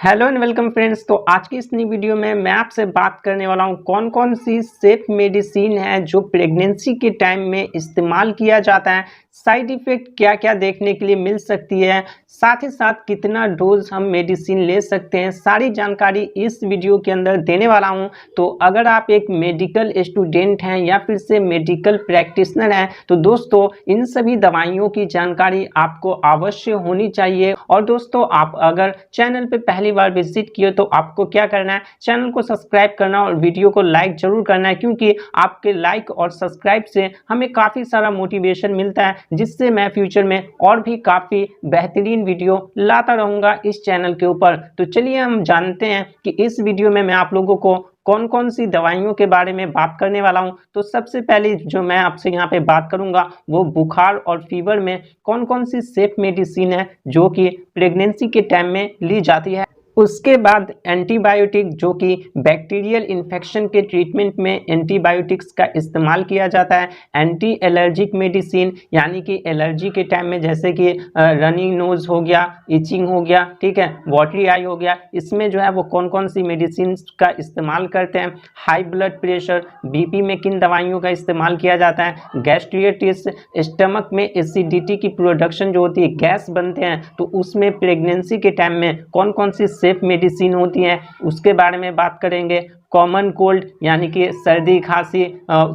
Hello and welcome friends. तो आज की इस नई वीडियो में मैं आपसे बात करने वाला हूं कौन कौन सी सेफ मेडिसिन है जो प्रेगनेंसी के टाइम में इस्तेमाल किया जाता है, साइड इफेक्ट क्या क्या देखने के लिए मिल सकती है, साथ ही साथ कितना डोज हम मेडिसिन ले सकते हैं, सारी जानकारी इस वीडियो के अंदर देने वाला हूं। तो अगर आप एक मेडिकल स्टूडेंट हैं या फिर से मेडिकल प्रैक्टिशनर हैं तो दोस्तों इन सभी दवाइयों की जानकारी आपको अवश्य होनी चाहिए। और दोस्तों आप अगर चैनल पे पहली बार विजिट किए तो आपको क्या करना है, चैनल को सब्सक्राइब करना और वीडियो को लाइक जरूर करना है, क्योंकि आपके लाइक और सब्सक्राइब से हमें काफ़ी सारा मोटिवेशन मिलता है, जिससे मैं फ्यूचर में और भी काफ़ी बेहतरीन वीडियो लाता रहूँगा इस चैनल के ऊपर। तो चलिए हम जानते हैं कि इस वीडियो में मैं आप लोगों को कौन कौन सी दवाइयों के बारे में बात करने वाला हूं। तो सबसे पहले जो मैं आपसे यहां पे बात करूंगा वो बुखार और फीवर में कौन कौन सी सेफ मेडिसिन है जो कि प्रेगनेंसी के टाइम में ली जाती है। उसके बाद एंटीबायोटिक जो कि बैक्टीरियल इन्फेक्शन के ट्रीटमेंट में एंटीबायोटिक्स का इस्तेमाल किया जाता है। एंटी एलर्जिक मेडिसिन यानी कि एलर्जी के टाइम में जैसे कि रनिंग नोज हो गया, इचिंग हो गया, ठीक है, वाटरी आई हो गया, इसमें जो है वो कौन कौन सी मेडिसिन का इस्तेमाल करते हैं। हाई ब्लड प्रेशर बीपी में किन दवाइयों का इस्तेमाल किया जाता है। गैस्ट्रिटिस स्टमक में एसिडिटी की प्रोडक्शन जो होती है, गैस बनते हैं, तो उसमें प्रेगनेंसी के टाइम में कौन कौन सी सेफ मेडिसिन होती हैं उसके बारे में बात करेंगे। कॉमन कोल्ड यानी कि सर्दी खांसी,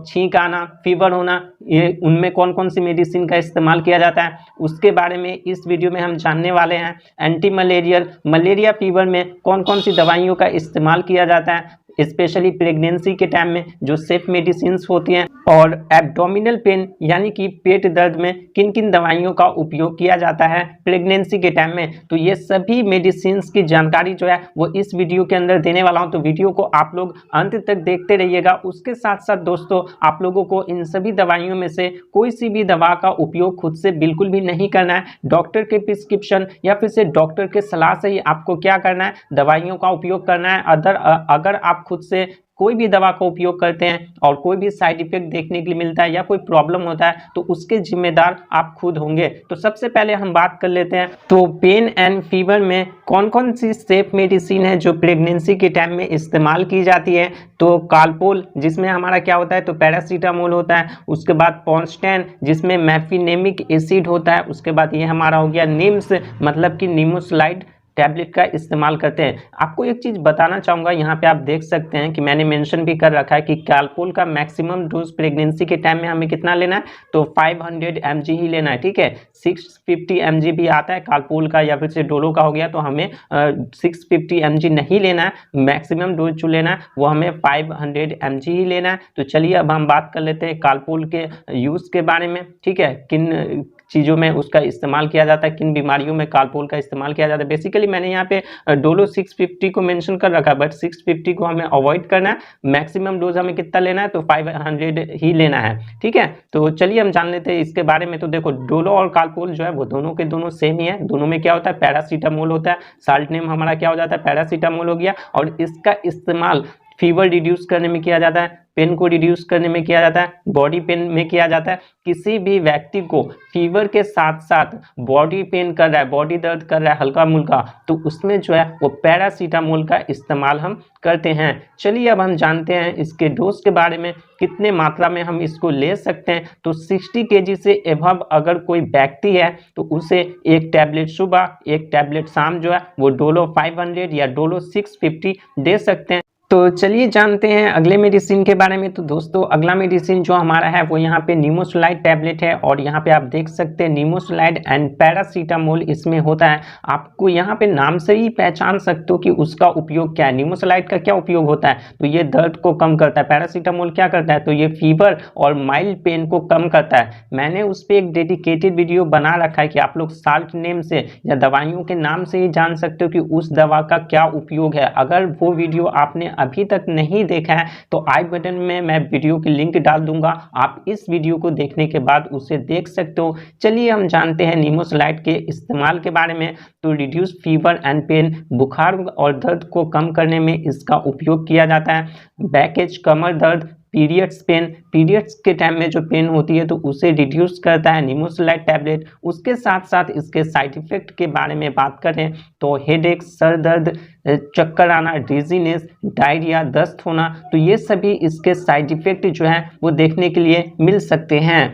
छींक आना, फीवर होना, ये उनमें कौन कौन सी मेडिसिन का इस्तेमाल किया जाता है उसके बारे में इस वीडियो में हम जानने वाले हैं। एंटी मलेरियल मलेरिया फीवर में कौन कौन सी दवाइयों का इस्तेमाल किया जाता है, स्पेशली प्रेगनेंसी के टाइम में जो सेफ मेडिसिन होती हैं। और एब्डोमिनल पेन यानी कि पेट दर्द में किन किन दवाइयों का उपयोग किया जाता है प्रेगनेंसी के टाइम में। तो ये सभी मेडिसिन की जानकारी जो है वो इस वीडियो के अंदर देने वाला हूं, तो वीडियो को आप लोग अंत तक देखते रहिएगा। उसके साथ साथ दोस्तों आप लोगों को इन सभी दवाइयों में से कोई सी भी दवा का उपयोग खुद से बिल्कुल भी नहीं करना है। डॉक्टर के प्रिस्क्रिप्शन या फिर से डॉक्टर के सलाह से ही आपको क्या करना है, दवाइयों का उपयोग करना है। अगर आप खुद से कोई भी दवा का उपयोग करते हैं और कोई भी साइड इफेक्ट देखने के लिए मिलता है या कोई प्रॉब्लम होता है तो उसके जिम्मेदार आप खुद होंगे। तो सबसे पहले हम बात कर लेते हैं तो पेन एंड फीवर में कौन कौन सी सेफ मेडिसिन है जो प्रेगनेंसी के टाइम में इस्तेमाल की जाती है। तो कालपोल जिसमें हमारा क्या होता है, तो पैरासीटामोल होता है। उसके बाद पॉन्स्टैन जिसमें मैफिनेमिक एसिड होता है। उसके बाद ये हमारा हो गया निम्स मतलब कि निमोसलाइड टैबलेट का इस्तेमाल करते हैं। आपको एक चीज़ बताना चाहूँगा, यहाँ पे आप देख सकते हैं कि मैंने मेंशन भी कर रखा है कि कालपोल का मैक्सिमम डोज प्रेगनेंसी के टाइम में हमें कितना लेना है, तो 500 mg ही लेना है, ठीक है। 650 mg भी आता है कालपोल का या फिर से डोलो का हो गया, तो हमें 650 mg नहीं लेना है। मैक्सिमम डोज जो लेना है वो हमें 500 mg ही लेना है। तो चलिए अब हम बात कर लेते हैं कालपोल के यूज़ के बारे में, ठीक है, किन चीज़ों में उसका इस्तेमाल किया जाता है, किन बीमारियों में कालपोल का इस्तेमाल किया जाता है। बेसिकली मैंने यहाँ पे डोलो 650 को मेंशन कर रखा है, बट 650 को हमें अवॉइड करना है। मैक्सिमम डोज हमें कितना लेना है, तो 500 ही लेना है, ठीक है। तो चलिए हम जान लेते हैं इसके बारे में। तो देखो डोलो और कालपोल जो है वो दोनों के दोनों सेम ही है। दोनों में क्या होता है, पैरासीटामोल होता है। साल्ट नेम हमारा क्या हो जाता है, पैरासीटामोल हो गया। और इसका इस्तेमाल फीवर रिड्यूस करने में किया जाता है, पेन को रिड्यूस करने में किया जाता है, बॉडी पेन में किया जाता है। किसी भी व्यक्ति को फीवर के साथ साथ बॉडी पेन कर रहा है, बॉडी दर्द कर रहा है हल्का मुल्का, तो उसमें जो है वो पैरासीटामोल का इस्तेमाल हम करते हैं। चलिए अब हम जानते हैं इसके डोज के बारे में, कितने मात्रा में हम इसको ले सकते हैं। तो 60 kg से एबव अगर कोई व्यक्ति है तो उसे एक टैबलेट सुबह एक टैबलेट शाम जो है वो डोलो 500 या डोलो 650 दे सकते हैं। तो चलिए जानते हैं अगले मेडिसिन के बारे में। तो दोस्तों अगला मेडिसिन जो हमारा है वो यहाँ पे निमोसलाइड टैबलेट है। और यहाँ पे आप देख सकते हैं निमोसलाइड एंड पैरासीटामोल इसमें होता है। आपको यहाँ पे नाम से ही पहचान सकते हो कि उसका उपयोग क्या है। निमोसलाइड का क्या उपयोग होता है, तो ये दर्द को कम करता है। पैरासीटामोल क्या करता है, तो ये फीवर और माइल्ड पेन को कम करता है। मैंने उस पर एक डेडिकेटेड वीडियो बना रखा है कि आप लोग साल्ट नेम से या दवाइयों के नाम से ही जान सकते हो कि उस दवा का क्या उपयोग है। अगर वो वीडियो आपने अभी तक नहीं देखा है तो आई बटन में मैं वीडियो की लिंक डाल दूंगा, आप इस वीडियो को देखने के बाद उसे देख सकते हो। चलिए हम जानते हैं निमोसलाइड के इस्तेमाल के बारे में। तो रिड्यूस फीवर एंड पेन, बुखार और दर्द को कम करने में इसका उपयोग किया जाता है। बैकेज कमर दर्द, पीरियड्स के टाइम में जो पेन होती है तो उसे रिड्यूस करता है निमोसिलाइड टैबलेट। उसके साथ साथ इसके साइड इफेक्ट के बारे में बात करें तो हेडेक, सर दर्द, चक्कर आना, डिजीनेस, डायरिया, दस्त होना, तो ये सभी इसके साइड इफेक्ट जो है वो देखने के लिए मिल सकते हैं।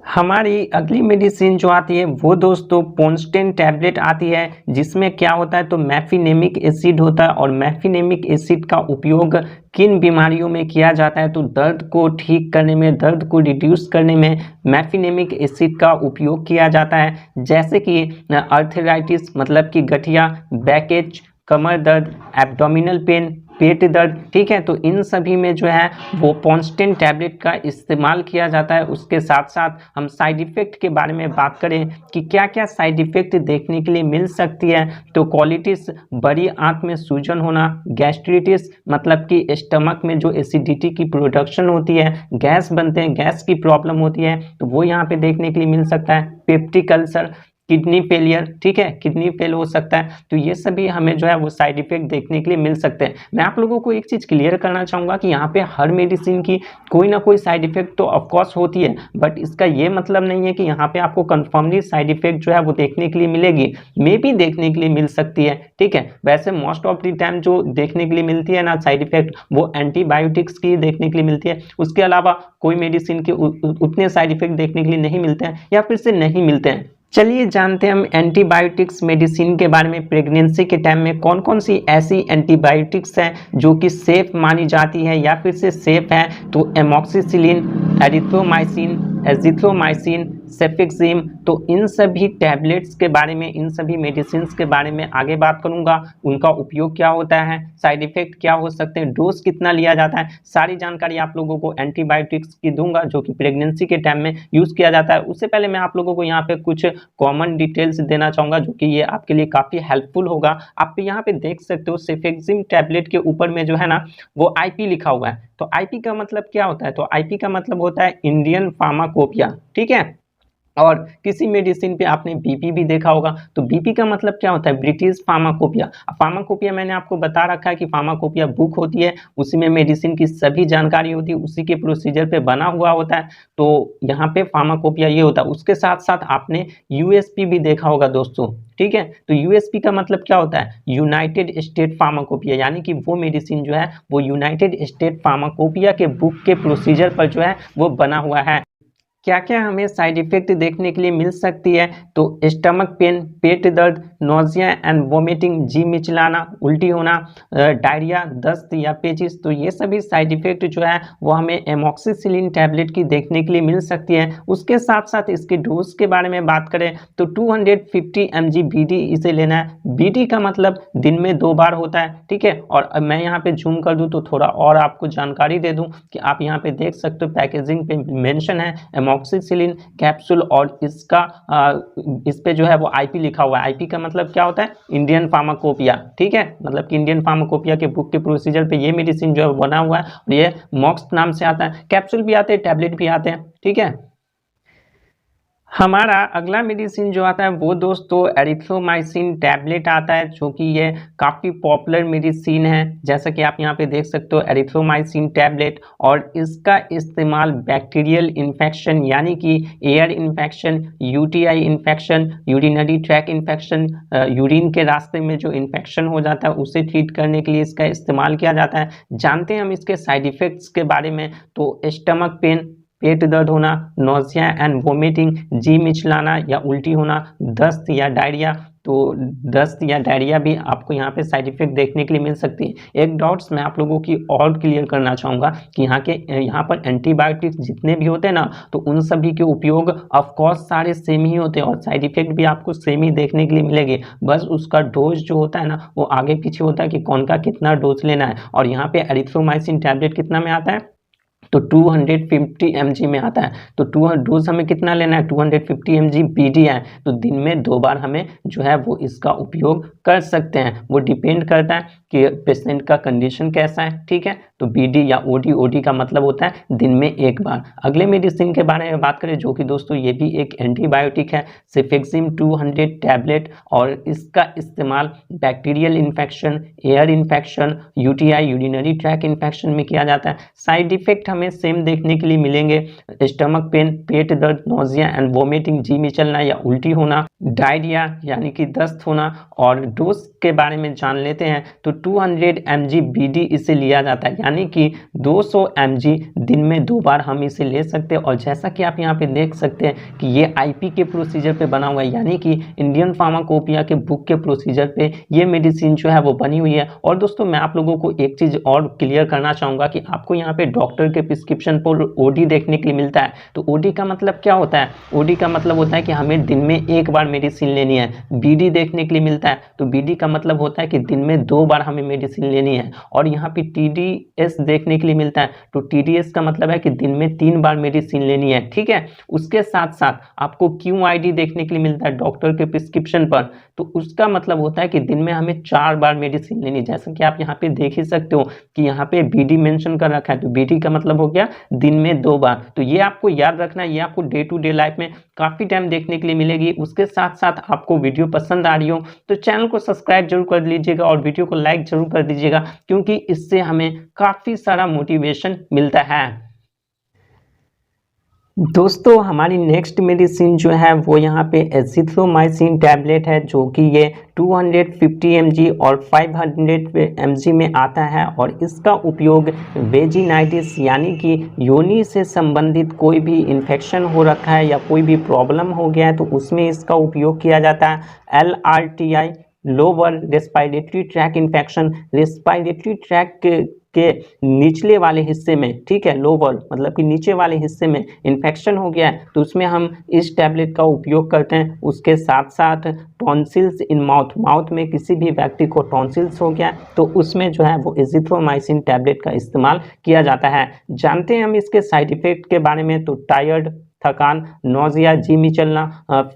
हमारी अगली मेडिसिन जो आती है वो दोस्तों पोंस्टेन टैबलेट आती है, जिसमें क्या होता है तो मैफिनेमिक एसिड होता है। और मैफिनेमिक एसिड का उपयोग किन बीमारियों में किया जाता है तो दर्द को ठीक करने में, दर्द को रिड्यूस करने में मैफिनेमिक एसिड का उपयोग किया जाता है। जैसे कि आर्थराइटिस मतलब कि गठिया, बैकेज, कमर दर्द, एब्डोमिनल पेन, पेट दर्द, ठीक है। तो इन सभी में जो है वो पोंस्टेन टैबलेट का इस्तेमाल किया जाता है। उसके साथ साथ हम साइड इफ़ेक्ट के बारे में बात करें कि क्या क्या साइड इफ़ेक्ट देखने के लिए मिल सकती है तो कोलिटिस, बड़ी आंत में सूजन होना, गैस्ट्रिटिस मतलब कि स्टमक में जो एसिडिटी की प्रोडक्शन होती है, गैस बनते हैं, गैस की प्रॉब्लम होती है तो वो यहाँ पे देखने के लिए मिल सकता है। पेप्टिक अल्सर, किडनी फेलियर, ठीक है, किडनी फेल हो सकता है। तो ये सभी हमें जो है वो साइड इफेक्ट देखने के लिए मिल सकते हैं। मैं आप लोगों को एक चीज़ क्लियर करना चाहूँगा कि यहाँ पे हर मेडिसिन की कोई ना कोई साइड इफेक्ट तो ऑफकोर्स होती है, बट इसका ये मतलब नहीं है कि यहाँ पे आपको कन्फर्मली साइड इफेक्ट जो है वो देखने के लिए मिलेगी। मे भी देखने के लिए मिल सकती है, ठीक है। वैसे मोस्ट ऑफ द टाइम जो देखने के लिए मिलती है ना साइड इफेक्ट, वो एंटीबायोटिक्स की देखने के लिए मिलती है। उसके अलावा कोई मेडिसिन के उतने साइड इफेक्ट देखने के लिए नहीं मिलते हैं या फिर से नहीं मिलते हैं। चलिए जानते हैं हम एंटीबायोटिक्स मेडिसिन के बारे में। प्रेगनेंसी के टाइम में कौन कौन सी ऐसी एंटीबायोटिक्स हैं जो कि सेफ मानी जाती है या फिर से सेफ है तो एमॉक्सिसिलिन, एरिथ्रोमाइसिन, एजिथ्रोमाइसिन, सेफिक्सिम, तो इन सभी टैबलेट्स के बारे में, इन सभी मेडिसिन के बारे में आगे बात करूंगा। उनका उपयोग क्या होता है, साइड इफेक्ट क्या हो सकते हैं, डोज कितना लिया जाता है, सारी जानकारी आप लोगों को एंटीबायोटिक्स की दूंगा जो कि प्रेगनेंसी के टाइम में यूज़ किया जाता है। उससे पहले मैं आप लोगों को यहाँ पे कुछ कॉमन डिटेल्स देना चाहूँगा जो कि ये आपके लिए काफ़ी हेल्पफुल होगा। आप यहाँ पे देख सकते हो सेफिक्सिम टैबलेट के ऊपर में जो है ना वो IP लिखा हुआ है। तो IP का मतलब क्या होता है तो IP का मतलब होता है इंडियन फार्माकोपिया, ठीक है। और किसी मेडिसिन पे आपने BP भी देखा होगा तो BP का मतलब क्या होता है ब्रिटिश फार्माकोपिया। फार्माकोपिया मैंने आपको बता रखा है कि फार्माकोपिया बुक होती है, उसी में मेडिसिन की सभी जानकारी होती है, उसी के प्रोसीजर पे बना हुआ होता है। तो यहाँ पे फार्माकोपिया ये होता है। उसके साथ साथ आपने USP भी देखा होगा दोस्तों, ठीक है। तो USP का मतलब क्या होता है यूनाइटेड स्टेट फार्माकोपिया, यानी कि वो मेडिसिन जो है वो यूनाइटेड स्टेट फार्माकोपिया के बुक के प्रोसीजर पर जो है वो बना हुआ है। क्या क्या हमें साइड इफेक्ट देखने के लिए मिल सकती है तो स्टमक पेन, पेट दर्द, नोजिया एंड वोमिटिंग, जी मिचलाना, उल्टी होना, डायरिया, दस्त या पेचिस, तो ये सभी साइड इफेक्ट जो है वो हमें एमॉक्सिसिलिन टैबलेट की देखने के लिए मिल सकती है। उसके साथ साथ इसके डोज के बारे में बात करें तो 250 mg BD इसे लेना है। BD का मतलब दिन में 2 बार होता है, ठीक है। और मैं यहाँ पे जूम कर दूँ तो थोड़ा और आपको जानकारी दे दूँ कि आप यहाँ पे देख सकते हो पैकेजिंग पे मेंशन है एमॉक्सिसिलिन कैप्सूल और इसका इस पे जो है वो IP लिखा हुआ है। IP का मतलब क्या होता है इंडियन फार्माकोपिया, ठीक है। मतलब कि इंडियन फार्माकोपिया के बुक के प्रोसीजर पे ये मेडिसिन जो है बना हुआ है और ये मॉक्स नाम से आता है। कैप्सूल भी आते हैं, टैबलेट भी आते हैं, ठीक है। हमारा अगला मेडिसिन जो आता है वो दोस्तों एरिथ्रोमाइसिन टैबलेट आता है, जो कि ये काफ़ी पॉपुलर मेडिसिन है। जैसा कि आप यहाँ पे देख सकते हो एरिथ्रोमाइसिन टैबलेट, और इसका इस्तेमाल बैक्टीरियल इन्फेक्शन यानी कि air infection, UTI infection, urinary track infection, urine के रास्ते में जो इन्फेक्शन हो जाता है उसे ट्रीट करने के लिए इसका इस्तेमाल किया जाता है। जानते हैं हम इसके साइड इफ़ेक्ट्स के बारे में तो स्टमक पेन, पेट दर्द होना, नोजिया एंड वोमिटिंग, जी मिचलाना या उल्टी होना, दस्त या डायरिया, तो दस्त या डायरिया भी आपको यहाँ पे साइड इफेक्ट देखने के लिए मिल सकती है। एक डाउट्स मैं आप लोगों की और क्लियर करना चाहूँगा कि यहाँ पर एंटीबायोटिक्स जितने भी होते हैं ना तो उन सभी के उपयोग ऑफकोर्स सारे सेम ही होते हैं और साइड इफेक्ट भी आपको सेम ही देखने के लिए मिलेंगे। बस उसका डोज जो होता है ना वो आगे पीछे होता है कि कौन का कितना डोज लेना है। और यहाँ पे एरिथ्रोमाइसिन टैबलेट कितना में आता है तो 250 mg में आता है। तो डोज हमें कितना लेना है 250 mg BD है, तो दिन में 2 बार हमें जो है वो इसका उपयोग कर सकते हैं। वो डिपेंड करता है कि पेशेंट का कंडीशन कैसा है, ठीक है। तो बीडी या ओडी, ओडी का मतलब होता है दिन में एक बार। अगले मेडिसिन के बारे में बात करें जो कि दोस्तों ये भी एक एंटीबायोटिक है, सेफेक्सिम 200 टैबलेट, और इसका इस्तेमाल bacterial infection, air infection, UTI urinary track infection में किया जाता है। साइड इफेक्ट हमें सेम देखने के लिए मिलेंगे, स्टमक पेन, पेट दर्द, नोजिया एंड वोमिटिंग, जी में चलना या उल्टी होना, डायरिया यानी कि दस्त होना। और डोज के बारे में जान लेते हैं तो 200 mg बीडी इसे लिया जाता है, यानी कि 200 mg दिन में 2 बार हम इसे ले सकते हैं। और जैसा कि आप यहाँ पे देख सकते हैं कि ये आईपी के प्रोसीजर पे बना हुआ है, यानी कि इंडियन फार्माकोपिया के बुक के प्रोसीजर पे ये मेडिसिन जो है वो बनी हुई है। और दोस्तों मैं आप लोगों को एक चीज़ और क्लियर करना चाहूँगा कि आपको यहाँ पे डॉक्टर के प्रिस्क्रिप्शन पर ओडी देखने के लिए मिलता है। तो ओडी का मतलब क्या होता है? ओडी का मतलब होता है कि हमें दिन में एक बार मेडिसिन लेनी है। बीडी देखने के लिए मिलता है तो बीडी का मतलब होता है कि दिन में 2 बार हमें मेडिसिन लेनी है। और यहाँ पे टीडीएस देखने के लिए मिलता है तो टीडीएस का मतलब है कि दिन में 3 बार मेडिसिन लेनी है, ठीक है। उसके साथ साथ आपको क्यूआईडी देखने के लिए मिलता है डॉक्टर के प्रिस्क्रिप्शन पर, तो उसका मतलब होता है कि दिन में हमें 4 बार मेडिसिन लेनी है। जैसा कि आप यहाँ पे देख ही सकते हो कि यहाँ पे बीडी मेंशन कर रखा है, तो बीडी का मतलब हो गया दिन में 2 बार। तो ये आपको याद रखना है, ये आपको डे टू डे लाइफ में काफ़ी टाइम देखने के लिए मिलेगी। उसके साथ साथ आपको वीडियो पसंद आ रही हो तो चैनल को सब्सक्राइब जरूर कर लीजिएगा और वीडियो को लाइक जरूर कर दीजिएगा, क्योंकि इससे हमें काफ़ी सारा मोटिवेशन मिलता है। दोस्तों हमारी नेक्स्ट मेडिसिन जो है वो यहाँ पे एजिथ्रोमाइसिन टैबलेट है, जो कि ये 250 mg और 500 mg में आता है। और इसका उपयोग वेजिनाइटिस यानी कि योनि से संबंधित कोई भी इन्फेक्शन हो रखा है या कोई भी प्रॉब्लम हो गया है तो उसमें इसका उपयोग किया जाता है। LRTI lower respiratory tract infection, respiratory tract के निचले वाले हिस्से में, ठीक है, लोअर मतलब कि नीचे वाले हिस्से में इन्फेक्शन हो गया है तो उसमें हम इस टैबलेट का उपयोग करते हैं। उसके साथ साथ टॉन्सिल्स इन माउथ, माउथ में किसी भी व्यक्ति को टॉन्सिल्स हो गया तो उसमें जो है वो एजिथ्रोमाइसिन टैबलेट का इस्तेमाल किया जाता है। जानते हैं हम इसके साइड इफेक्ट के बारे में, तो टायर्ड, थकान, नोजिया, जी में चलना,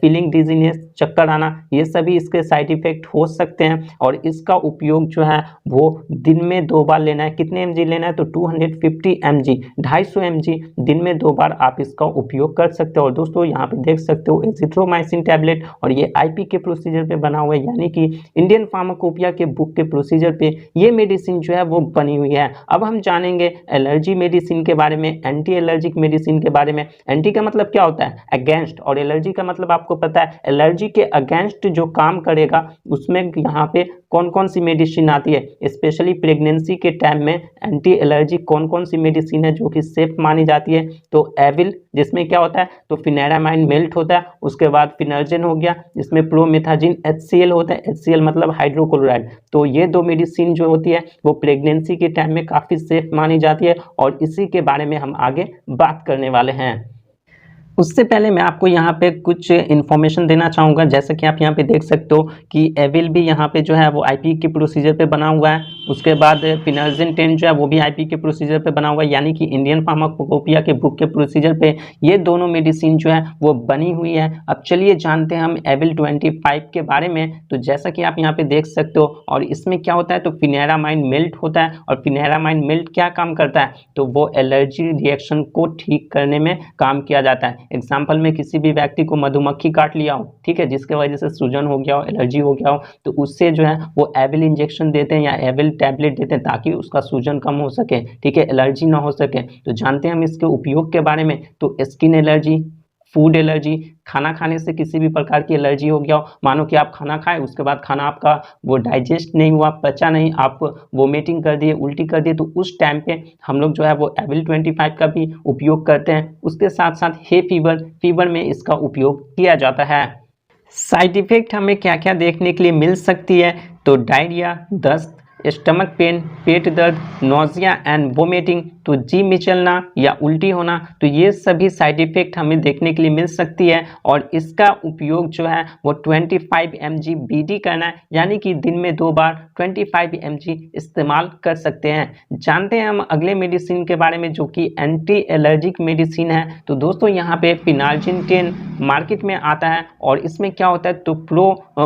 फीलिंग डिजीनेस, चक्कर आना, ये सभी इसके साइड इफेक्ट हो सकते हैं। और इसका उपयोग जो है वो दिन में 2 बार लेना है। कितने mg लेना है? तो 250 mg, 250 mg दिन में 2 बार आप इसका उपयोग कर सकते हो। और दोस्तों यहाँ पे देख सकते हो एजिथ्रोमाइसिन टैबलेट, और ये आईपी के प्रोसीजर पे बना हुआ है, यानी कि इंडियन फार्माकोपिया के बुक के प्रोसीजर पे ये मेडिसिन जो है वो बनी हुई है। अब हम जानेंगे एलर्जी मेडिसिन के बारे में, एंटी एलर्जिक मेडिसिन के बारे में। एंटी का मतलब क्या होता है? अगेंस्ट, और एलर्जी का मतलब आपको पता है एलर्जी के अगेंस्ट जो काम करेगा उसमें यहाँ पे कौन कौन सी मेडिसिन आती है। स्पेशली प्रेगनेंसी के टाइम में एंटी एलर्जी कौन कौन सी मेडिसिन है जो कि सेफ मानी जाती है? तो एविल, जिसमें क्या होता है? तो फिनेरामाइन मेल्ट होता है। उसके बाद फिनर्जिन हो गया, जिसमें प्रोमेथाजिन HCl होता है। HCl मतलब हाइड्रोक्लोराइड। तो ये 2 मेडिसिन जो होती है वो प्रेगनेंसी के टाइम में काफ़ी सेफ मानी जाती है, और इसी के बारे में हम आगे बात करने वाले हैं। उससे पहले मैं आपको यहाँ पे कुछ इन्फॉर्मेशन देना चाहूँगा। जैसे कि आप यहाँ पे देख सकते हो कि एविल भी यहाँ पे जो है वो आईपी के प्रोसीजर पे बना हुआ है। उसके बाद फिनार्जिन 10 जो है वो भी आईपी के प्रोसीजर पे बना हुआ है, यानी कि इंडियन फार्माकोपिया के बुक के प्रोसीजर पे ये दोनों मेडिसिन जो है वो बनी हुई है। अब चलिए जानते हैं हम एविल 25 के बारे में। तो जैसा कि आप यहाँ पे देख सकते हो, और इसमें क्या होता है? तो फिनेरामाइन मेल्ट होता है। और फिनेरामाइन मेल्ट क्या काम करता है? तो वो एलर्जी रिएक्शन को ठीक करने में काम किया जाता है। एग्जाम्पल में किसी भी व्यक्ति को मधुमक्खी काट लिया हो, ठीक है, जिसके वजह से सूजन हो गया हो, एलर्जी हो गया हो, तो उससे जो है वो एविल इंजेक्शन देते हैं या एविल टैबलेट देते हैं ताकि उसका सूजन कम हो सके, ठीक है, एलर्जी ना हो सके। तो जानते हैं हम इसके उपयोग के बारे में। तो स्किन एलर्जी, फूड एलर्जी, खाना खाने से किसी भी प्रकार की एलर्जी हो गया हो, मानो कि आप खाना खाए उसके बाद खाना आपका वो डाइजेस्ट नहीं हुआ, पचा नहीं, आप वोमिटिंग कर दिए, उल्टी कर दिए, तो उस टाइम पे हम लोग जो है वो एविल 25 का भी उपयोग करते हैं। उसके साथ साथ हे फीवर, फीवर में इसका उपयोग किया जाता है। साइड इफेक्ट हमें क्या क्या देखने के लिए मिल सकती है? तो डायरिया, दस्त, स्टमक पेन, पेट दर्द, नोजिया एंड वोमिटिंग। तो जी मिचलना या उल्टी होना, तो ये सभी साइड इफेक्ट हमें देखने के लिए मिल सकती है। और इसका उपयोग जो है वो 25 mg BD करना है, यानी कि दिन में 2 बार 25 mg इस्तेमाल कर सकते हैं। जानते हैं हम अगले मेडिसिन के बारे में, जो कि एंटी एलर्जिक मेडिसिन है। तो दोस्तों यहाँ पे फिनाल्जिन 10 मार्केट में आता है, और इसमें क्या होता है, तो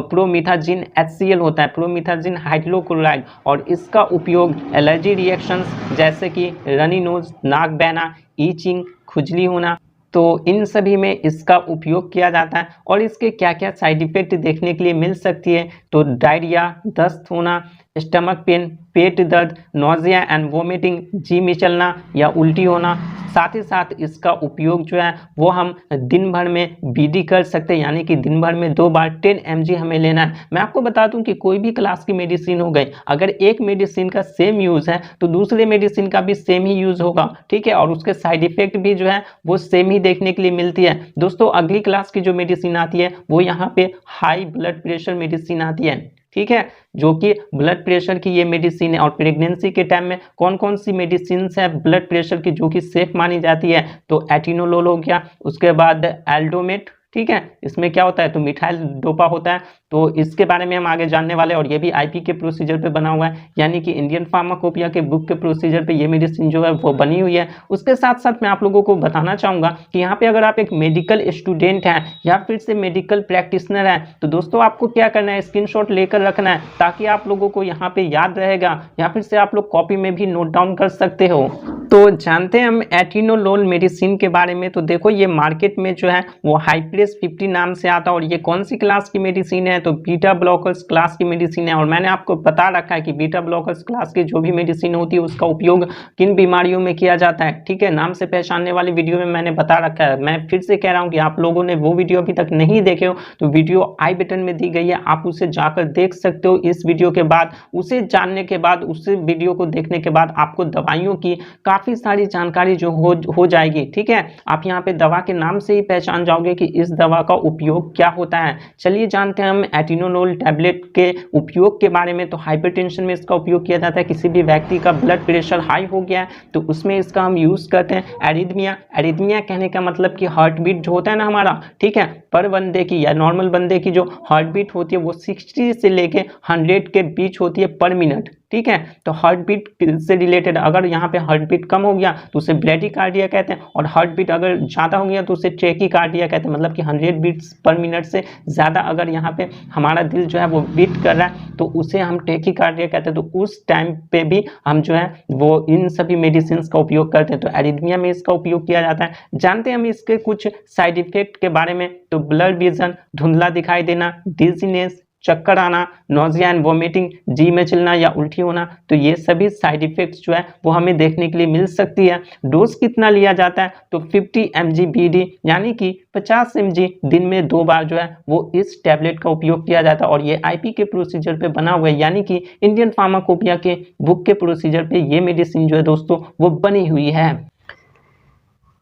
प्रोमिथाजिन HCl होता है, प्रोमिथाजिन हाइड्रोक्लोराइड, और इसका उपयोग एलर्जी रिएक्शंस जैसे कि रनी नोज, नाक बहना, ईचिंग, खुजली होना, तो इन सभी में इसका उपयोग किया जाता है। और इसके क्या क्या साइड इफेक्ट देखने के लिए मिल सकती है, तो डायरिया, दस्त होना, स्टमक पेन, पेट दर्द, नोजिया एंड वोमिटिंग, जी मिचलना या उल्टी होना। साथ ही साथ इसका उपयोग जो है वो हम दिन भर में BD कर सकते हैं, यानी कि दिन भर में 2 बार 10 mg हमें लेना है। मैं आपको बता दूं कि कोई भी क्लास की मेडिसिन हो गई, अगर एक मेडिसिन का सेम यूज़ है तो दूसरे मेडिसिन का भी सेम ही यूज़ होगा, ठीक है, और उसके साइड इफेक्ट भी जो है वो सेम ही देखने के लिए मिलती है। दोस्तों अगली क्लास की जो मेडिसिन आती है वो यहाँ पे हाई ब्लड प्रेशर मेडिसिन आती है, ठीक है, जो कि ब्लड प्रेशर की ये मेडिसिन है। और प्रेगनेंसी के टाइम में कौन कौन सी मेडिसिन है ब्लड प्रेशर की जो कि सेफ मानी जाती है, तो एटिनोलोल हो गया, उसके बाद एल्डोमेट, ठीक है, इसमें क्या होता है, तो मिथाइल डोपा होता है, तो इसके बारे में हम आगे जानने वाले हैं। और ये भी IP के प्रोसीजर पे बना हुआ है, यानी कि इंडियन फार्माकोपिया के बुक के प्रोसीजर पे ये मेडिसिन जो है वो बनी हुई है। उसके साथ साथ मैं आप लोगों को बताना चाहूँगा कि यहाँ पे अगर आप एक मेडिकल स्टूडेंट हैं या फिर से मेडिकल प्रैक्टिशनर हैं, तो दोस्तों आपको क्या करना है, स्क्रीनशॉट लेकर रखना है, ताकि आप लोगों को यहाँ पे याद रहेगा, या फिर से आप लोग कॉपी में भी नोट डाउन कर सकते हो। तो जानते हैं हम एटिनोलोल मेडिसिन के बारे में। तो देखो ये मार्केट में जो है वो हाइप्रेस 50 नाम से आता है, और ये कौन सी क्लास की मेडिसिन है, तो बीटा ब्लॉकर्स क्लास की मेडिसिन है। और मैंने आपको बता रखा है कि बीटा ब्लॉकर्स क्लास की जो भी मेडिसिन होती है उसका उपयोग किन बीमारियों में किया जाता है, ठीक है, नाम से पहचानने वाली वीडियो में मैंने बता रखा है। मैं फिर से कह रहा हूँ कि आप लोगों ने वो वीडियो अभी तक नहीं देखे हो तो वीडियो आई बटन में दी गई है, आप उसे जाकर देख सकते हो इस वीडियो के बाद। उसे जानने के बाद, उस वीडियो को देखने के बाद आपको दवाइयों की काफ़ी सारी जानकारी जो हो जाएगी, ठीक है, आप यहाँ पे दवा के नाम से ही पहचान जाओगे कि इस दवा का उपयोग क्या होता है। चलिए जानते हैं हम एटिनोलोल टैबलेट के उपयोग के बारे में। तो हाइपरटेंशन में इसका उपयोग किया जाता है, किसी भी व्यक्ति का ब्लड प्रेशर हाई हो गया है तो उसमें इसका हम यूज़ करते हैं। एरिथमिया, एरिथमिया कहने का मतलब कि हार्ट बीट जो होता है ना हमारा, ठीक है, पर बंदे की या नॉर्मल बंदे की जो हार्ट बीट होती है वो 60 से लेके 100 के बीच होती है पर मिनट, ठीक है। तो हार्ट बीट से रिलेटेड अगर यहाँ पे हार्ट बीट कम हो गया तो उसे ब्रेडिकार्डिया कहते हैं, और हार्ट बीट अगर ज़्यादा हो गया तो उसे ट्रेकिकार्डिया कहते हैं, मतलब कि 100 बीट्स पर मिनट से ज़्यादा अगर यहाँ पे हमारा दिल जो है वो बीट कर रहा है तो उसे हम ट्रेकिकार्डिया कहते हैं। तो उस टाइम पे भी हम जो है वो इन सभी मेडिसिन का उपयोग करते हैं। तो एरिथमिया में इसका उपयोग किया जाता है। जानते हैं हम इसके कुछ साइड इफेक्ट के बारे में। तो ब्लड विजन, धुंधला दिखाई देना, डिजीनेस, चक्कर आना, नोजिया एंड वोमिटिंग, जी में चलना या उल्टी होना, तो ये सभी साइड इफेक्ट्स जो है वो हमें देखने के लिए मिल सकती है। डोज कितना लिया जाता है, तो 50 mg BD, यानी कि 50 mg दिन में 2 बार जो है वो इस टैबलेट का उपयोग किया जाता है। और ये IP के प्रोसीजर पे बना हुआ है, यानी कि इंडियन फार्माकोपिया के बुक के प्रोसीजर पे ये मेडिसिन जो है दोस्तों वो बनी हुई है।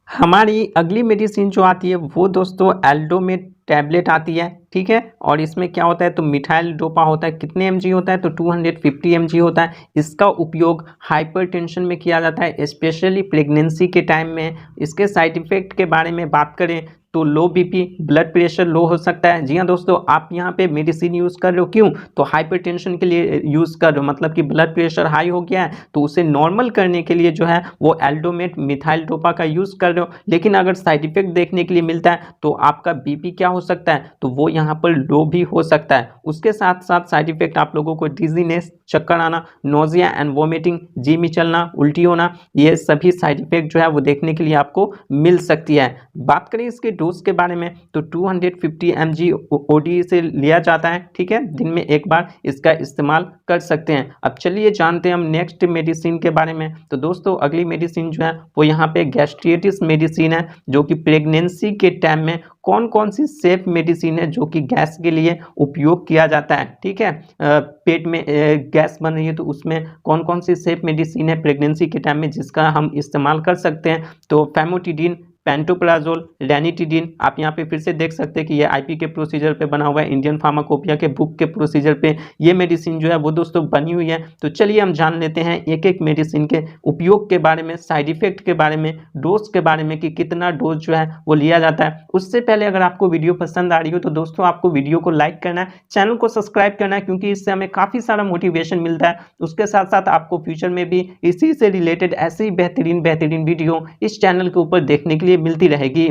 हमारी अगली मेडिसिन जो आती है वो दोस्तों एल्डोमेट टैबलेट आती है, ठीक है, और इसमें क्या होता है, तो मिथाइल डोपा होता है। कितने mg होता है, तो 250 mg होता है। इसका उपयोग हाइपरटेंशन में किया जाता है, स्पेशली प्रेगनेंसी के टाइम में। इसके साइड इफेक्ट के बारे में बात करें तो लो BP, ब्लड प्रेशर लो हो सकता है। जी हाँ दोस्तों, आप यहाँ पे मेडिसिन यूज़ कर रहे हो, क्यों, तो हाइपरटेंशन के लिए यूज़ कर रहे हो, मतलब कि ब्लड प्रेशर हाई हो गया है तो उसे नॉर्मल करने के लिए जो है वो एल्डोमेट मिथाइल डोपा का यूज़ कर रहे हो। लेकिन अगर साइड इफेक्ट देखने के लिए मिलता है तो आपका BP क्या हो सकता है, तो वो यहाँ पर लो भी हो सकता है। उसके साथ साथ साइड इफेक्ट आप लोगों को डिजीनेस, चक्कर आना, नोजिया एंड वोमिटिंग, जी में चलना, उल्टी होना, ये सभी साइड इफेक्ट जो है वो देखने के लिए आपको मिल सकती है। बात करें इसके डोज के बारे में तो 250 mg OD से लिया जाता है, ठीक है, दिन में 1 बार इसका इस्तेमाल कर सकते हैं। अब चलिए जानते हैं हम नेक्स्ट मेडिसिन के बारे में। तो दोस्तों अगली मेडिसिन जो है वो यहाँ पे गैस्ट्रिटिस मेडिसिन है, जो कि प्रेगनेंसी के टाइम में कौन कौन सी सेफ मेडिसिन है जो कि गैस के लिए उपयोग किया जाता है, ठीक है, पेट में गैस बन रही है तो उसमें कौन कौन सी सेफ मेडिसिन है प्रेगनेंसी के टाइम में जिसका हम इस्तेमाल कर सकते हैं। तो फैमोटिडिन, पेंटोप्राजोल, रेनिटिडीन। आप यहाँ पे फिर से देख सकते हैं कि ये आईपी के प्रोसीजर पे बना हुआ है, इंडियन फार्माकोपिया के बुक के प्रोसीजर पे ये मेडिसिन जो है वो दोस्तों बनी हुई है। तो चलिए हम जान लेते हैं एक एक मेडिसिन के उपयोग के बारे में, साइड इफेक्ट के बारे में, डोज के बारे में कि कितना डोज जो है वो लिया जाता है। उससे पहले अगर आपको वीडियो पसंद आ रही हो तो दोस्तों आपको वीडियो को लाइक करना है, चैनल को सब्सक्राइब करना है, क्योंकि इससे हमें काफ़ी सारा मोटिवेशन मिलता है। उसके साथ साथ आपको फ्यूचर में भी इसी से रिलेटेड ऐसे ही बेहतरीन वीडियो इस चैनल के ऊपर देखने के लिए मिलती रहेगी।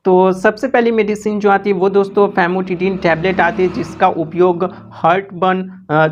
तो सबसे पहली मेडिसिन जो आती है वो दोस्तों फैमोटिडीन टैबलेट आती है, जिसका उपयोग हार्ट बर्न,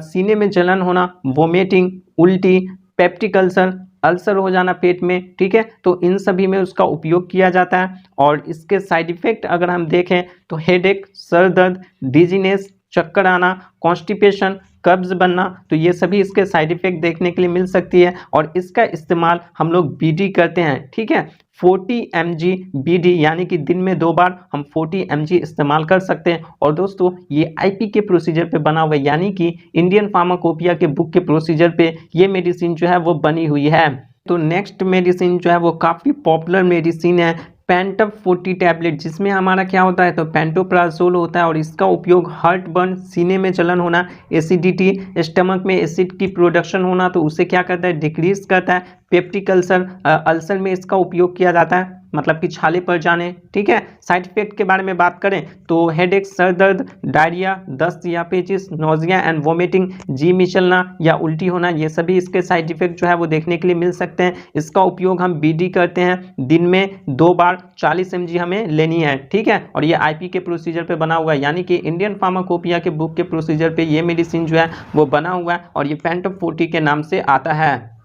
सीने में जलन होना, वोमिटिंग, उल्टी, पेप्टिक अल्सर, अल्सर हो जाना पेट में, ठीक है, तो इन सभी में उसका उपयोग किया जाता है। और इसके साइड इफेक्ट अगर हम देखें तो हेडेक, सर दर्द, डिजीनेस, चक्कर आना, कॉन्स्टिपेशन, कब्ज बनना, तो ये सभी इसके साइड इफेक्ट देखने के लिए मिल सकती है। और इसका इस्तेमाल हम लोग बीडी करते हैं, ठीक है, 40 mg बीडी, यानी कि दिन में 2 बार हम 40 mg इस्तेमाल कर सकते हैं। और दोस्तों ये आईपी के प्रोसीजर पे बना हुआ है, यानी कि इंडियन फार्माकोपिया के बुक के प्रोसीजर पे ये मेडिसिन जो है वो बनी हुई है। तो नेक्स्ट मेडिसिन जो है वो काफ़ी पॉपुलर मेडिसिन है, पेंटअप 40 टैबलेट, जिसमें हमारा क्या होता है तो पेंटोप्राजोल होता है। और इसका उपयोग हार्ट बर्न, सीने में जलन होना, एसिडिटी, स्टमक में एसिड की प्रोडक्शन होना, तो उसे क्या करता है डिक्रीज करता है। पेप्टिक अल्सर, अल्सर में इसका उपयोग किया जाता है, मतलब कि छाले पड़ जाने, ठीक है। साइड इफेक्ट के बारे में बात करें तो हेडेक, सर दर्द, डायरिया, दस्त या पेचिस, नोजिया एंड वोमिटिंग, जी मिचलना या उल्टी होना, ये सभी इसके साइड इफेक्ट जो है वो देखने के लिए मिल सकते हैं। इसका उपयोग हम बीडी करते हैं, दिन में 2 बार 40 mg हमें लेनी है, ठीक है। और ये आईपी के प्रोसीजर पे बना हुआ है, यानी कि इंडियन फार्माकोपिया के बुक के प्रोसीजर पे ये मेडिसिन जो है वो बना हुआ है, और ये पेंटअप 40 के नाम से आता है।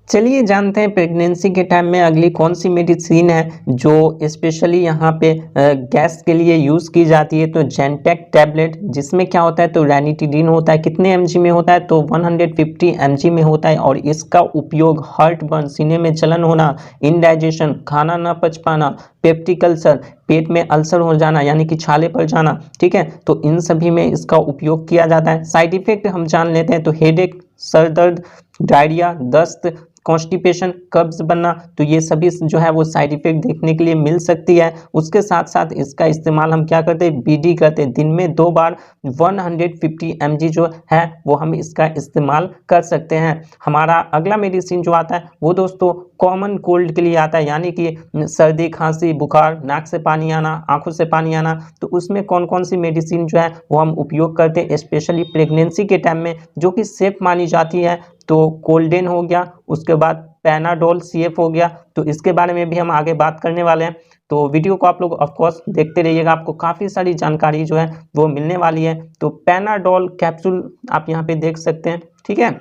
चलिए जानते हैं प्रेगनेंसी के टाइम में अगली कौन सी मेडिसिन है जो स्पेशली यहाँ पे गैस के लिए यूज़ की जाती है। तो जेंटेक टैबलेट, जिसमें क्या होता है तो रेनिटिडीन होता है। कितने mg में होता है तो 150 mg में होता है। और इसका उपयोग हार्ट बर्न, सीने में जलन होना, इनडाइजेशन, खाना न पच पाना, पेप्टिक अल्सर, पेट में अल्सर हो जाना यानी कि छाले पड़ जाना, ठीक है, तो इन सभी में इसका उपयोग किया जाता है। साइड इफेक्ट हम जान लेते हैं तो हेडेक, सर दर्द, डायरिया, दस्त, कॉन्स्टिपेशन, कब्ज बनना, तो ये सभी जो है वो साइड इफेक्ट देखने के लिए मिल सकती है। उसके साथ साथ इसका इस्तेमाल हम क्या करते हैं बीडी करते हैं, दिन में 2 बार 150 mg जो है वो हम इसका इस्तेमाल कर सकते हैं। हमारा अगला मेडिसिन जो आता है वो दोस्तों कॉमन कोल्ड के लिए आता है, यानी कि सर्दी, खांसी, बुखार, नाक से पानी आना, आंखों से पानी आना, तो उसमें कौन कौन सी मेडिसिन जो है वो हम उपयोग करते हैं स्पेशली प्रेगनेंसी के टाइम में, जो कि सेफ मानी जाती है। तो कोल्डेन हो गया, उसके बाद पैनाडोल CF हो गया, तो इसके बारे में भी हम आगे बात करने वाले हैं। तो वीडियो को आप लोग ऑफकोर्स देखते रहिएगा, आपको काफ़ी सारी जानकारी जो है वो मिलने वाली है। तो पैनाडोल कैप्सूल आप यहाँ पे देख सकते हैं, ठीक है।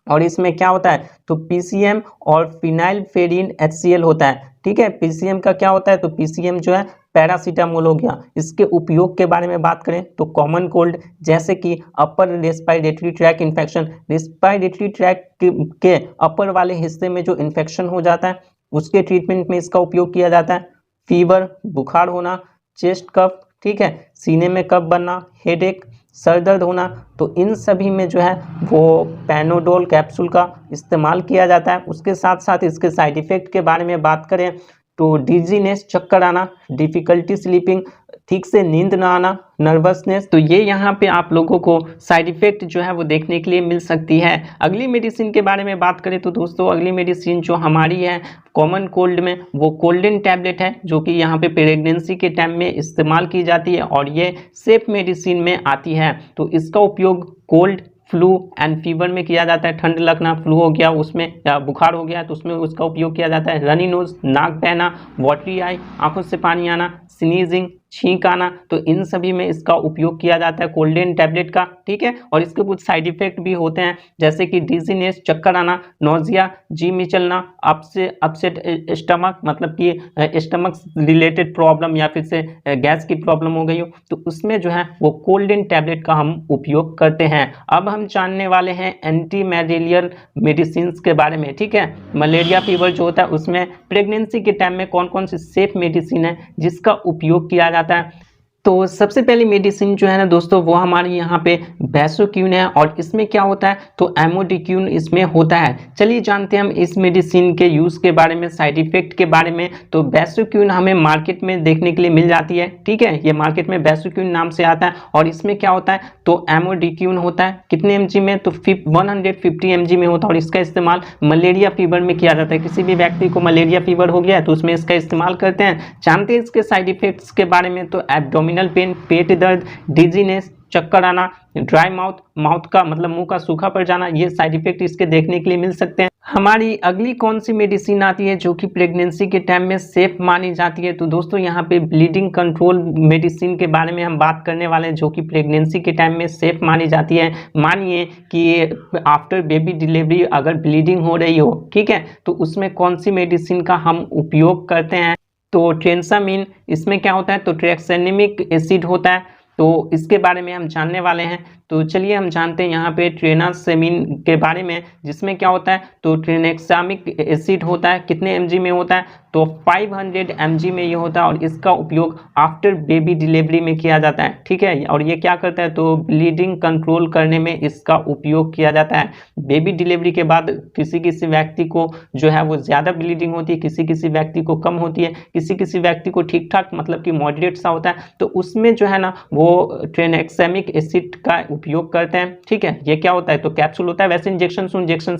और इसमें क्या होता है तो PCM और फिनाइलफेरिन HCl होता है, ठीक है। PCM का क्या होता है तो PCM जो है पैरासीटामोल हो गया। इसके उपयोग के बारे में बात करें तो कॉमन कोल्ड, जैसे कि upper respiratory tract infection, respiratory tract के अपर वाले हिस्से में जो इन्फेक्शन हो जाता है उसके ट्रीटमेंट में इसका उपयोग किया जाता है। फीवर, बुखार होना, चेस्ट कफ, ठीक है, सीने में कफ बनना, हेडेक, सर दर्द होना, तो इन सभी में जो है वो पैनाडोल कैप्सूल का इस्तेमाल किया जाता है। उसके साथ साथ इसके साइड इफ़ेक्ट के बारे में बात करें तो डिजीनेस, चक्कर आना, डिफ़िकल्टी स्लीपिंग, ठीक से नींद ना आना, नर्वसनेस, तो ये यहाँ पे आप लोगों को साइड इफ़ेक्ट जो है वो देखने के लिए मिल सकती है। अगली मेडिसिन के बारे में बात करें तो दोस्तों अगली मेडिसिन जो हमारी है कॉमन कोल्ड में वो कोल्डेन टैबलेट है, जो कि यहाँ पे प्रेगनेंसी के टाइम में इस्तेमाल की जाती है और ये सेफ मेडिसिन में आती है। तो इसका उपयोग कोल्ड, फ्लू एंड फीवर में किया जाता है। ठंड लगना, फ्लू हो गया उसमें या बुखार हो गया तो उसमें उसका उपयोग किया जाता है। रनी नोज, नाक बहना, वाटरी आई, आंखों से पानी आना, स्नीजिंग, छींक आना, तो इन सभी में इसका उपयोग किया जाता है कोल्डेन टैबलेट का, ठीक है। और इसके कुछ साइड इफेक्ट भी होते हैं, जैसे कि डिजीनेस, चक्कर आना, नोजिया, जी मिचलना, अपसेट स्टमक, मतलब कि स्टमक रिलेटेड प्रॉब्लम या फिर से गैस की प्रॉब्लम हो गई हो, तो उसमें जो है वो कोल्डेन टैबलेट का हम उपयोग करते हैं। अब हम जानने वाले हैं एंटी मैलेरियल मेडिसिन के बारे में, ठीक है। मलेरिया फीवर जो होता है उसमें प्रेगनेंसी के टाइम में कौन कौन सी सेफ मेडिसिन है जिसका उपयोग किया जाता है। तो सबसे पहली मेडिसिन जो है ना दोस्तों, वो हमारे यहाँ पे वैसोक्यून है और इसमें क्या होता है, तो एमोडिक्यून इसमें होता है। चलिए जानते हैं हम इस मेडिसिन के यूज़ के बारे में, साइड इफेक्ट के बारे में। तो वैसोक्यून हमें मार्केट में देखने के लिए मिल जाती है, ठीक है, ये मार्केट में वैसोक्यून नाम से आता है। और इसमें क्या होता है, तो एमोडिक्यून होता है कितने mg में, तो 150 mg में होता है। और इसका इस्तेमाल मलेरिया फीवर में किया जाता है। किसी भी व्यक्ति को मलेरिया फीवर हो गया है तो उसमें इसका इस्तेमाल करते हैं। जानते हैं इसके साइड इफेक्ट्स के बारे में, तो एब्डोमिनल पेन, पेट दर्द, डिजीनेस, चक्कर आना, ड्राई माउथ, माउथ का मतलब मुंह का सूखा पड़ जाना, ये साइड इफेक्ट इसके देखने के लिए मिल सकते हैं। हमारी अगली कौन सी मेडिसिन आती है जो कि प्रेगनेंसी के टाइम में सेफ मानी जाती है, तो दोस्तों यहाँ पे ब्लीडिंग कंट्रोल मेडिसिन के बारे में हम बात करने वाले हैं जो कि प्रेगनेंसी के टाइम में सेफ मानी जाती है। मानिए कि आफ्टर बेबी डिलीवरी अगर ब्लीडिंग हो रही हो, ठीक है, तो उसमें कौन सी मेडिसिन का हम उपयोग करते हैं, तो ट्रेंसामिन, इसमें क्या होता है, तो ट्रेक्सेनिमिक एसिड होता है, तो इसके बारे में हम जानने वाले हैं। तो चलिए हम जानते हैं यहाँ पे ट्रेनासेमिन के बारे में, जिसमें क्या होता है, तो ट्रेनेक्सामिक एसिड होता है, कितने mg में होता है, तो 500 mg में ये होता है। और इसका उपयोग आफ्टर बेबी डिलीवरी में किया जाता है, ठीक है। और ये क्या करता है, तो ब्लीडिंग कंट्रोल करने में इसका उपयोग किया जाता है। बेबी डिलीवरी के बाद किसी किसी व्यक्ति को जो है वो ज़्यादा ब्लीडिंग होती है, किसी किसी व्यक्ति को कम होती है, किसी किसी व्यक्ति को ठीक ठाक मतलब कि मॉडरेट सा होता है, तो उसमें जो है ना वो ट्रेनेक्सेमिक एसिड का उपयोग करते हैं, ठीक है। ये क्या होता है, तो कैप्सूल होता है, वैसे इंजेक्शन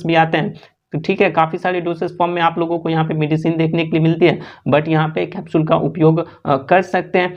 भी आते हैं, तो ठीक है, काफ़ी सारे डोसेस फॉर्म में आप लोगों को यहाँ पे मेडिसिन देखने के लिए मिलती है, बट यहाँ पे कैप्सूल का उपयोग कर सकते हैं।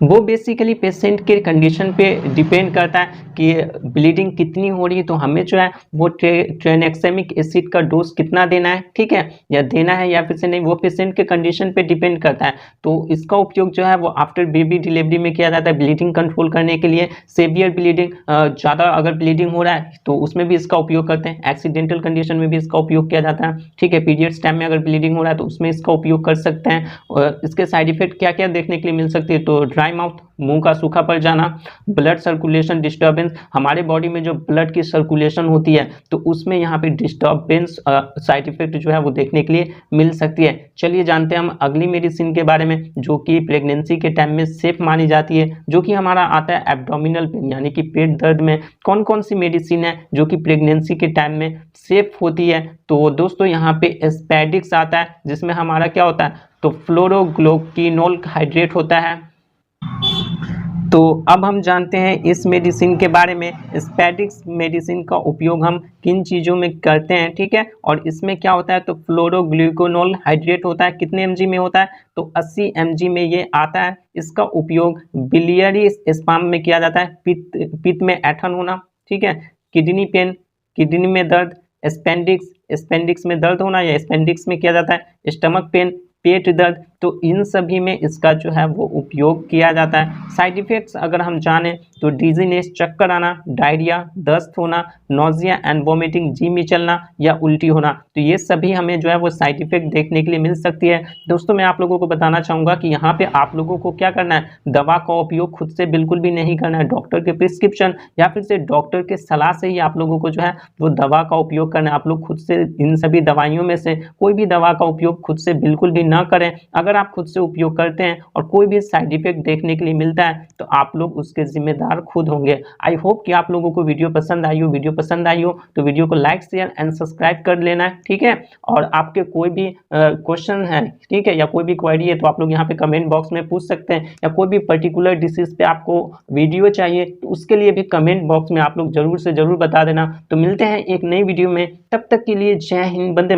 वो बेसिकली पेशेंट के कंडीशन पे डिपेंड करता है कि ब्लीडिंग कितनी हो रही है, तो हमें जो है वो ट्रेनेक्सेमिक एसिड का डोज कितना देना है, ठीक है, या देना है या फिर से नहीं, वो पेशेंट के कंडीशन पे डिपेंड करता है। तो इसका उपयोग जो है वो आफ्टर बेबी डिलीवरी में किया जाता है ब्लीडिंग कंट्रोल करने के लिए। सेवियर ब्लीडिंग, ज़्यादा अगर ब्लीडिंग हो रहा है तो उसमें भी इसका उपयोग करते हैं। एक्सीडेंटल कंडीशन में भी इसका उपयोग किया जाता है, ठीक है। पीरियड्स टाइम में अगर ब्लीडिंग हो रहा है तो उसमें इसका उपयोग कर सकते हैं। और इसके साइड इफेक्ट क्या क्या देखने के लिए मिल सकती है, तो ड्राई माउथ, मुंह का सूखा पड़ जाना, ब्लड सर्कुलेशन डिस्टर्बेंस, हमारे बॉडी में जो ब्लड की सर्कुलेशन होती है तो उसमें यहाँ पे डिस्टर्बेंस साइड इफेक्ट जो है वो देखने के लिए मिल सकती है। चलिए जानते हैं हम अगली मेडिसिन के बारे में जो कि प्रेगनेंसी के टाइम में सेफ मानी जाती है, जो कि हमारा आता है एब्डोमिनल पेन यानी कि पेट दर्द में कौन कौन सी मेडिसिन है जो कि प्रेगनेंसी के टाइम में सेफ होती है। तो दोस्तों यहाँ पे एस्पेडिक्स आता है, जिसमें हमारा क्या होता है, तो फ्लोरोग्लूकिनोल हाइड्रेट होता है। तो अब हम जानते हैं इस मेडिसिन के बारे में, स्पेडिक्स मेडिसिन का उपयोग हम किन चीज़ों में करते हैं, ठीक है। और इसमें क्या होता है, तो फ्लोरोग्लूकोनोल हाइड्रेट होता है, कितने mg में होता है, तो 80 mg में ये आता है। इसका उपयोग बिलियरी स्पाम में किया जाता है, पित्त में ऐंठन होना, ठीक है, किडनी पेन, किडनी में दर्द, स्पेंडिक्स में दर्द होना या स्पेंडिक्स में किया जाता है, स्टमक पेन, पेट दर्द, तो इन सभी में इसका जो है वो उपयोग किया जाता है। साइड इफेक्ट्स अगर हम जाने तो डिजीनेस, चक्कर आना, डायरिया, दस्त होना, नोजिया एंड वोमिटिंग, जी मिचलना या उल्टी होना, तो ये सभी हमें जो है वो साइड इफेक्ट देखने के लिए मिल सकती है। दोस्तों मैं आप लोगों को बताना चाहूँगा कि यहाँ पे आप लोगों को क्या करना है, दवा का उपयोग खुद से बिल्कुल भी नहीं करना है। डॉक्टर के प्रिस्क्रिप्शन या फिर से डॉक्टर के सलाह से ही आप लोगों को जो है वो दवा का उपयोग करना है। आप लोग खुद से इन सभी दवाइयों में से कोई भी दवा का उपयोग खुद से बिल्कुल भी ना करें। अगर आप खुद से उपयोग करते हैं और कोई भी साइड इफेक्ट देखने के लिए मिलता है तो आप लोग उसके जिम्मेदार खुद होंगे। आई होप कि आप लोगों को वीडियो पसंद आई हो। वीडियो पसंद आई हो तो वीडियो को लाइक शेयर एंड सब्सक्राइब कर लेना है, ठीक है। और आपके कोई भी क्वेश्चन है, ठीक है, या कोई भी क्वेरी है तो आप लोग यहाँ पे कमेंट बॉक्स में पूछ सकते हैं, या कोई भी पर्टिकुलर डिसीज पे आपको वीडियो चाहिए तो उसके लिए भी कमेंट बॉक्स में आप लोग जरूर से जरूर बता देना। तो मिलते हैं एक नई वीडियो में, तब तक के लिए जय हिंद, वंदे।